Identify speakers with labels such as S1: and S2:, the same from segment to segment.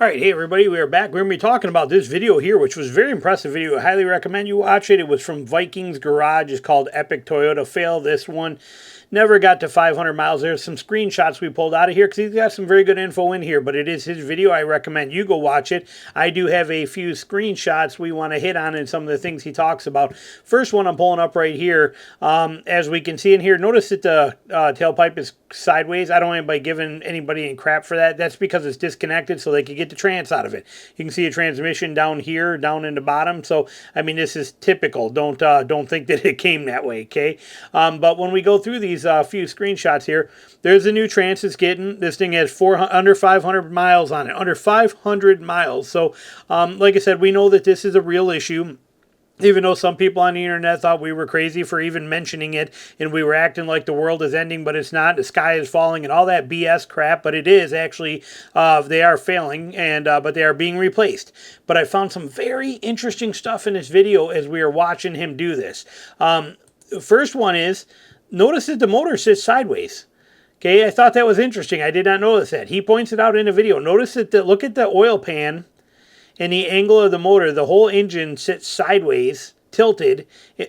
S1: All right, hey everybody, we are back. We're going to be talking about this video here, which was a very impressive video. I highly recommend you watch it. It was from Vikings Garage. It's called Epic Toyota Fail. This one never got to 500 miles. There's some screenshots we pulled out of here because he's got some very good info in here, but it is his video. I recommend you go watch it. I do have a few screenshots we want to hit on and some of the things he talks about. First one I'm pulling up right here. As we can see in here, notice that the tailpipe is sideways. I don't want anybody giving anybody any crap for that. That's because it's disconnected so they can get the trans out of it. You can see a transmission down here, down in the bottom. So, I mean, this is typical. Don't think that it came that way, okay? But when we go through these few screenshots here, there's a new trans it's getting. This thing has under 500 miles on it. Under 500 miles. So, like I said, we know that this is a real issue. Even though some people on the internet thought we were crazy for even mentioning it and we were acting like the world is ending, but it's not. The sky is falling and all that BS crap, but it is actually, they are failing, and but they are being replaced. But I found some very interesting stuff in this video as we are watching him do this. First one is, notice that the motor sits sideways. Okay, I thought that was interesting. I did not notice that. He points it out in the video. Notice that, look at the oil pan and the angle of the motor. The whole engine sits sideways, tilted.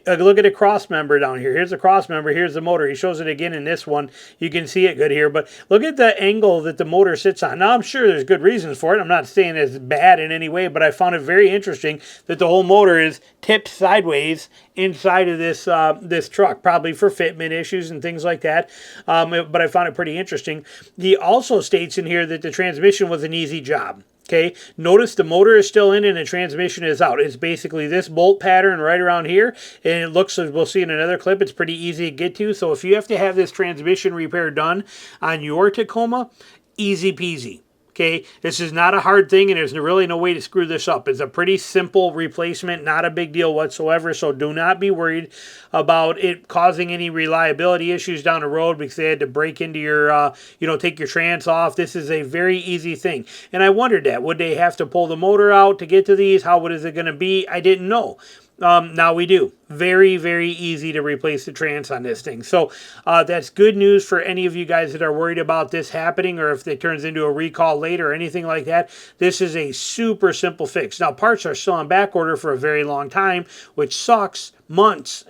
S1: Look at a cross member down here. Here's the cross member. Here's the motor. He shows it again in this one. You can see it good here. But look at the angle that the motor sits on. Now, I'm sure there's good reasons for it. I'm not saying it's bad in any way, but I found it very interesting that the whole motor is tipped sideways inside of this this truck, probably for fitment issues and things like that. But I found it pretty interesting. He also states in here that the transmission was an easy job. Okay, notice the motor is still in and the transmission is out. It's basically this bolt pattern right around here, and it looks, as we'll see in another clip, it's pretty easy to get to. So if you have to have this transmission repair done on your Tacoma, easy peasy. Okay, this is not a hard thing, and there's really no way to screw this up. It's a pretty simple replacement, not a big deal whatsoever, so do not be worried about it causing any reliability issues down the road because they had to break into your, take your trans off. This is a very easy thing, and I wondered that. Would they have to pull the motor out to get to these? Is it going to be? I didn't know. Now we do. Very, very easy to replace the trans on this thing. So that's good news for any of you guys that are worried about this happening, or if it turns into a recall later or anything like that. This is a super simple fix. Now, parts are still on back order for a very long time, which sucks. Months.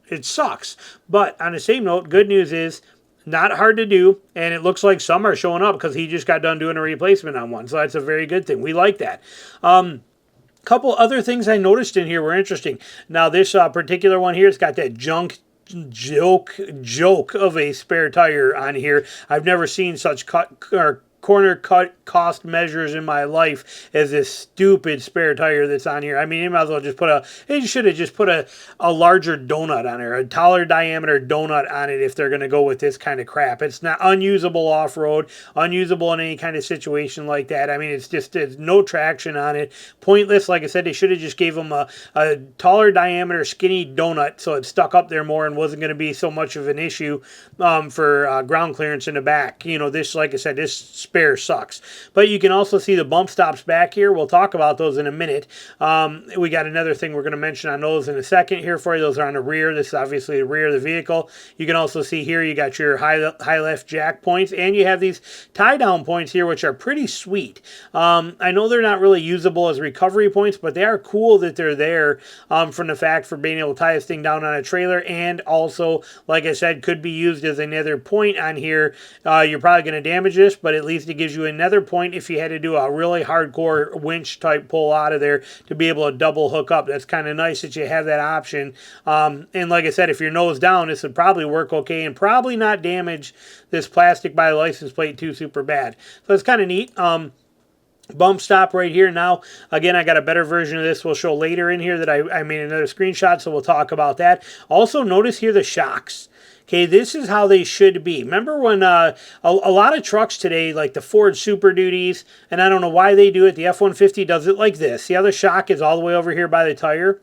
S1: It sucks. But on the same note, good news is, not hard to do, and it looks like some are showing up because he just got done doing a replacement on one. So that's a very good thing. We like that. Couple other things I noticed in here were interesting. Now, this particular one here, it's got that joke of a spare tire on here. I've never seen such corner cut cost measures in my life as this stupid spare tire that's on here. I mean, you might as well just they should have just put a larger donut on there, a taller diameter donut on it if they're going to go with this kind of crap. It's not unusable off-road, unusable in any kind of situation like that. I mean, there's no traction on it. Pointless. Like I said, they should have just gave them a taller diameter skinny donut so it stuck up there more and wasn't going to be so much of an issue for ground clearance in the back. This, like I said, this spare sucks. But you can also see the bump stops back here. We'll talk about those in a minute. We got another thing we're going to mention on those in a second here for you. Those are on the rear. This is obviously the rear of the vehicle. You can also see here you got your high left jack points, and you have these tie down points here, which are pretty sweet. I know they're not really usable as recovery points, but they are cool that they're there from the fact for being able to tie this thing down on a trailer, and also, like I said, could be used as another point on here. You're probably going to damage this, but at least it gives you another point if you had to do a really hardcore winch type pull out of there to be able to double hook up. That's kind of nice that you have that option. And like I said, if you're nose down, this would probably work okay and probably not damage this plastic by the license plate too super bad. So it's kind of neat. Bump stop right here. Now, again, I got a better version of this we'll show later in here that I made another screenshot, so we'll talk about that. Also, notice here the shocks. Okay, this is how they should be. Remember when a lot of trucks today, like the Ford Super Duties, and I don't know why they do it, the F-150 does it like this. See how the shock is all the way over here by the tire?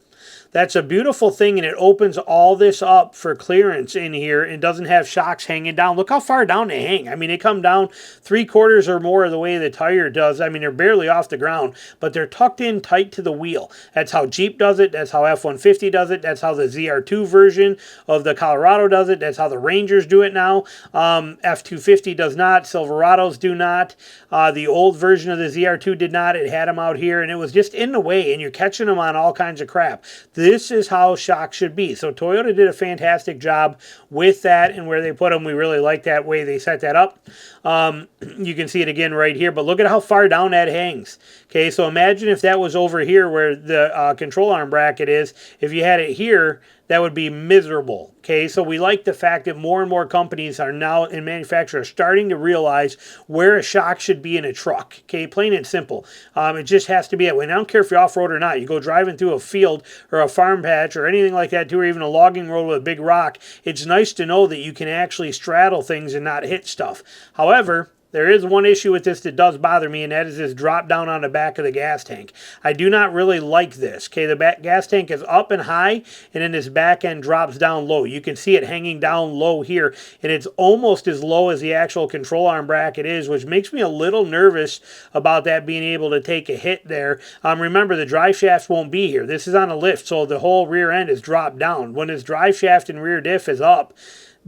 S1: That's a beautiful thing, and it opens all this up for clearance in here and doesn't have shocks hanging down. Look how far down they hang. I mean, they come down 3/4 or more of the way the tire does. I mean, they're barely off the ground, but they're tucked in tight to the wheel. That's how Jeep does it. That's how F-150 does it. That's how the ZR2 version of the Colorado does it. That's how the Rangers do it now. F-250 does not. Silverados do not. The old version of the ZR2 did not. It had them out here, and it was just in the way, and you're catching them on all kinds of crap. This is how shocks should be. So Toyota did a fantastic job with that, and where they put them, we really like that way they set that up. You can see it again right here, but look at how far down that hangs. Okay, so imagine if that was over here where the control arm bracket is. If you had it here, that would be miserable. Okay, so we like the fact that more and more companies are now in manufacturers starting to realize where a shock should be in a truck. Okay, plain and simple. It just has to be that way. And I don't care if you're off-road or not. You go driving through a field or a farm patch or anything like that too, or even a logging road with a big rock. It's nice to know that you can actually straddle things and not hit stuff. However, there is one issue with this that does bother me, and that is this drop down on the back of the gas tank. I do not really like this. Okay, the gas tank is up and high, and then this back end drops down low. You can see it hanging down low here, and it's almost as low as the actual control arm bracket is, which makes me a little nervous about that being able to take a hit there. Remember, the drive shafts won't be here. This is on a lift, so the whole rear end is dropped down. When this drive shaft and rear diff is up,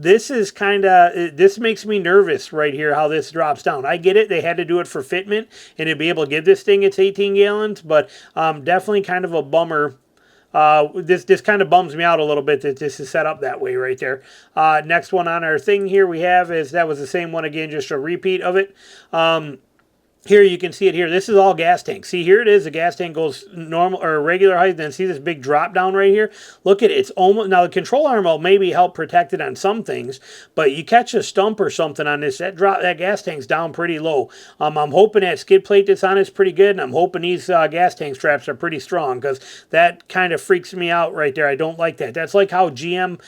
S1: this is this makes me nervous right here, how this drops down. I get it. They had to do it for fitment and to be able to give this thing its 18 gallons, but definitely kind of a bummer. This kind of bums me out a little bit that this is set up that way right there. Next one on our thing here we have is, that was the same one again, just a repeat of it. Here you can see it here. This is all gas tank. See, here it is. The gas tank goes normal or regular height. Then see this big drop down right here? Look at it. It's almost, now the control arm will maybe help protect it on some things, but you catch a stump or something on this, that gas tank's down pretty low. I'm hoping that skid plate that's on it's pretty good, and I'm hoping these gas tank straps are pretty strong, because that kind of freaks me out right there. I don't like that. That's like how GM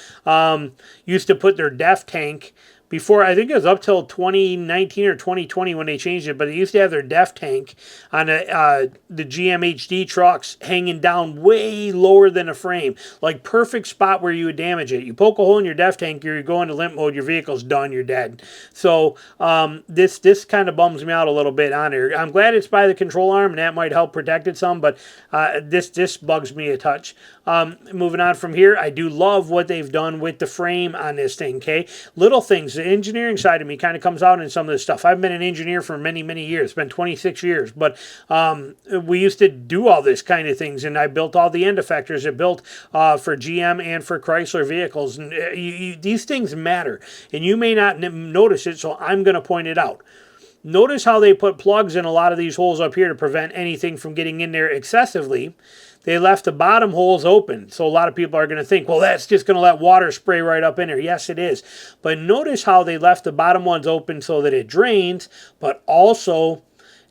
S1: used to put their DEF tank before. I think it was up till 2019 or 2020 when they changed it, but they used to have their DEF tank on the GM HD trucks hanging down way lower than a frame. Like perfect spot where you would damage it. You poke a hole in your DEF tank, you go into limp mode, your vehicle's done, you're dead. So this kind of bums me out a little bit on here. I'm glad it's by the control arm, and that might help protect it some, but this bugs me a touch. Moving on from here, I do love what they've done with the frame on this thing, okay? Little things. The engineering side of me kind of comes out in some of this stuff. I've been an engineer for many, many years. It's been 26 years, but we used to do all this kind of things, and I built all the end effectors. I built for GM and for Chrysler vehicles, and these things matter, and you may not notice it, so I'm going to point it out. Notice how they put plugs in a lot of these holes up here to prevent anything from getting in there excessively. They left the bottom holes open. So a lot of people are going to think, well, that's just going to let water spray right up in there. Yes, it is. But notice how they left the bottom ones open so that it drains, but also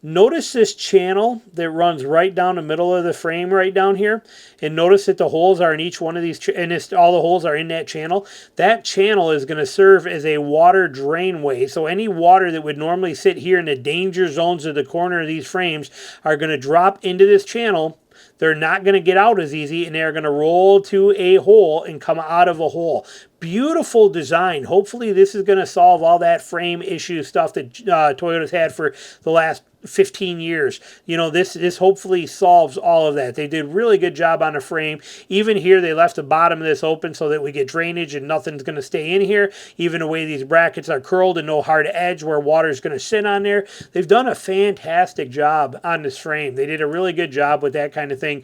S1: notice this channel that runs right down the middle of the frame right down here. And notice that the holes are in each one of these, and all the holes are in that channel. That channel is going to serve as a water drain way. So any water that would normally sit here in the danger zones of the corner of these frames are going to drop into this channel. They're not going to get out as easy, and they're going to roll to a hole and come out of a hole. Beautiful design. Hopefully this is going to solve all that frame issue stuff that Toyota's had for the last 15 years. You know, this hopefully solves all of that. They did a really good job on the frame. Even here, they left the bottom of this open so that we get drainage and nothing's going to stay in here. Even the way these brackets are curled and no hard edge where water's going to sit on there. They've done a fantastic job on this frame. They did a really good job with that kind of thing.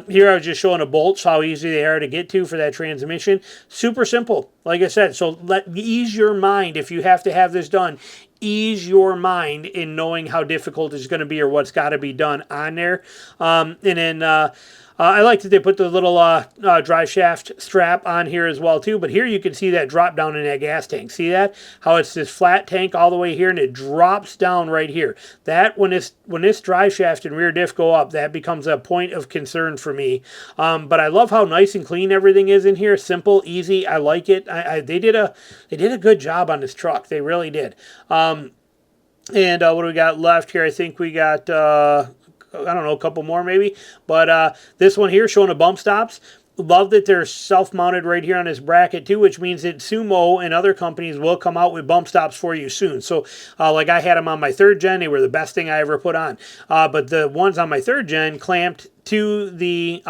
S1: Here I was just showing the bolts, how easy they are to get to for that transmission. Super simple, like I said. So ease your mind if you have to have this done. Ease your mind in knowing how difficult it's going to be or what's got to be done on there. And then I like that they put the little drive shaft strap on here as well too. But here you can see that drop down in that gas tank. See that? How it's this flat tank all the way here, and it drops down right here. That when this drive shaft and rear diff go up, that becomes a point of concern for me. But I love how nice and clean everything is in here. Simple, easy. I like it. They did a good job on this truck. They really did. And what do we got left here? I think we got I don't know, a couple more maybe. But this one here showing the bump stops. Love that they're self-mounted right here on this bracket too, which means that Sumo and other companies will come out with bump stops for you soon. So like I had them on my 3rd gen. They were the best thing I ever put on. But the ones on my 3rd gen clamped to the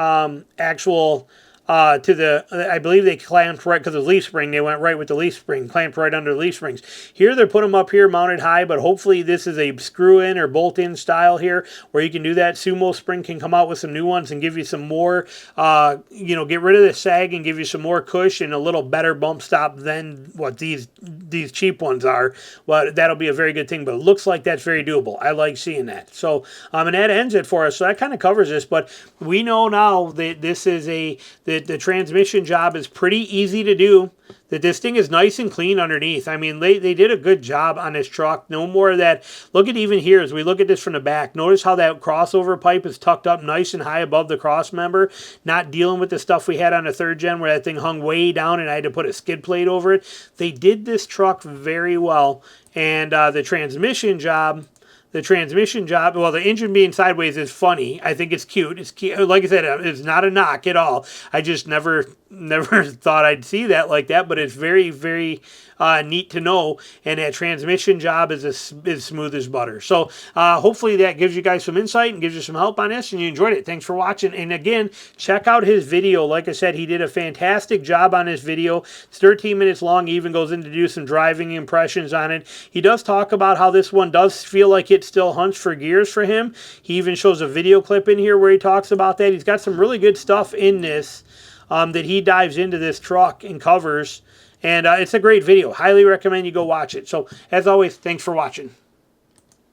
S1: actual I believe they clamped right because of the leaf spring. They went right with the leaf spring, clamped right under the leaf springs. Here they're putting them up here mounted high, but hopefully this is a screw in or bolt in style here where you can do that. Sumo Spring can come out with some new ones and give you some more, get rid of the sag and give you some more cush and a little better bump stop than what these cheap ones are. Well, that'll be a very good thing, but it looks like that's very doable. I like seeing that. So, and that ends it for us. So that kind of covers this, but we know now that this is the transmission job is pretty easy to do. That this thing is nice and clean underneath. I mean, they did a good job on this truck. No more of that. Look at even here as we look at this from the back. Notice how that crossover pipe is tucked up nice and high above the cross member. Not dealing with the stuff we had on the 3rd gen where that thing hung way down and I had to put a skid plate over it. They did this truck very well. And the transmission job... well, the engine being sideways is funny. I think it's cute. It's cute. Like I said, it's not a knock at all. I just never thought I'd see that like that, but it's very, very neat to know. And that transmission job is smooth as butter. So hopefully that gives you guys some insight and gives you some help on this, and you enjoyed it. Thanks for watching. And again, check out his video. Like I said, he did a fantastic job on this video. It's 13 minutes long. He even goes in to do some driving impressions on it. He does talk about how this one does feel like it still hunts for gears for him. He even shows a video clip in here where he talks about that. He's got some really good stuff in this that he dives into this truck and covers. And it's a great video. Highly recommend you go watch it. So, as always, thanks for watching.